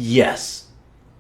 Yes.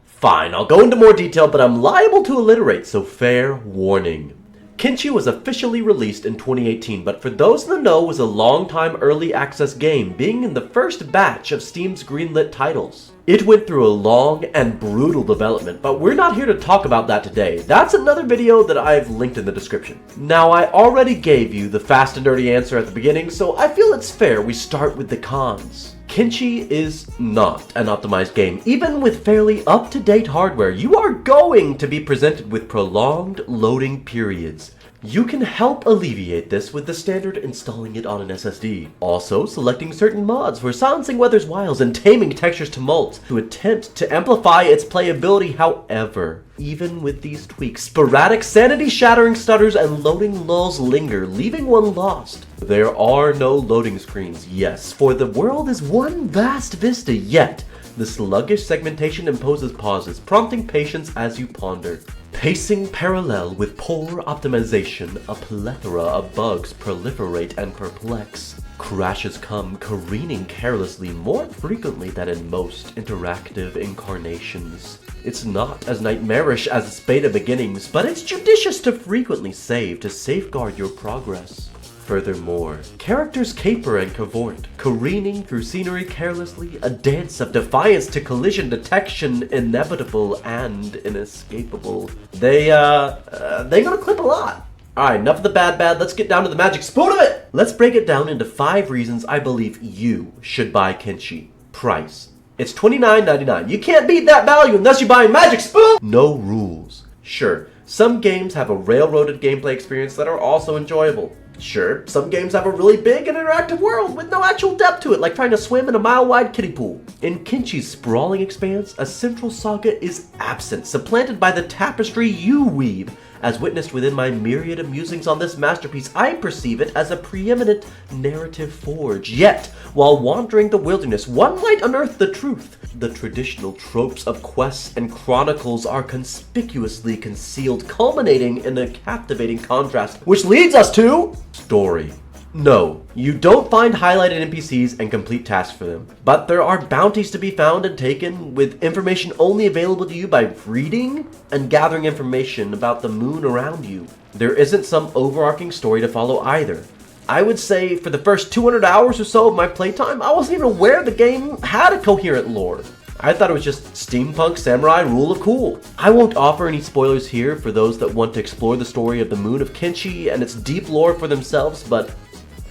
Fine, I'll go into more detail, but I'm liable to alliterate, so fair warning. Kenshi was officially released in 2018, but for those in the know, was a long-time early access game, being in the first batch of Steam's greenlit titles. It went through a long and brutal development, but we're not here to talk about that today. That's another video that I've linked in the description. Now, I already gave you the fast and dirty answer at the beginning, so I feel it's fair we start with the cons. Kenshi is not an optimized game. Even with fairly up-to-date hardware, you are going to be presented with prolonged loading periods. You can help alleviate this with the standard installing it on an SSD. Also, selecting certain mods for silencing weather's wiles and taming texture's tumult to attempt to amplify its playability. However, even with these tweaks, sporadic sanity-shattering stutters and loading lulls linger, leaving one lost. There are no loading screens, yes, for the world is one vast vista, yet the sluggish segmentation imposes pauses, prompting patience as you ponder. Pacing parallel with poor optimization, a plethora of bugs proliferate and perplex. Crashes come careening carelessly more frequently than in most interactive incarnations. It's not as nightmarish as its beta beginnings, but it's judicious to frequently save to safeguard your progress. Furthermore, characters caper and cavort, careening through scenery carelessly, a dance of defiance to collision detection, inevitable and inescapable. They gonna clip a lot. Alright, enough of the bad, let's get down to the magic spoon of it! Let's break it down into 5 reasons I believe you should buy Kenshi. Price. It's $29.99. You can't beat that value unless you buy a magic spoon! No rules. Sure, some games have a railroaded gameplay experience that are also enjoyable. Sure, some games have a really big and interactive world with no actual depth to it, like trying to swim in a mile-wide kiddie pool. In Kenshi's sprawling expanse, a central saga is absent, supplanted by the tapestry you weave. As witnessed within my myriad of musings on this masterpiece, I perceive it as a preeminent narrative forge. Yet, while wandering the wilderness, one might unearth the truth. The traditional tropes of quests and chronicles are conspicuously concealed, culminating in a captivating contrast, which leads us to story. No, you don't find highlighted NPCs and complete tasks for them, but there are bounties to be found and taken, with information only available to you by reading and gathering information about the moon around you. There isn't some overarching story to follow either. I would say for the first 200 hours or so of my playtime, I wasn't even aware the game had a coherent lore. I thought it was just steampunk samurai rule of cool. I won't offer any spoilers here for those that want to explore the story of the moon of Kenshi and its deep lore for themselves, but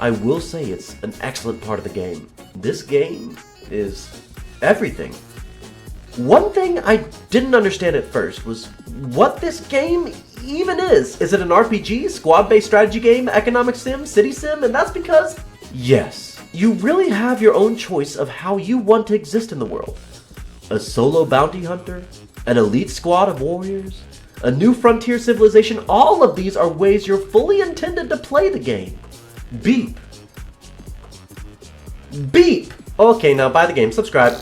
I will say it's an excellent part of the game. This game is everything. One thing I didn't understand at first was what this game even is. Is it an RPG, squad-based strategy game, economic sim, city sim? And that's because, yes, you really have your own choice of how you want to exist in the world. A solo bounty hunter, an elite squad of warriors, a new frontier civilization, all of these are ways you're fully intended to play the game. Beep. Beep! Okay, now buy the game, subscribe.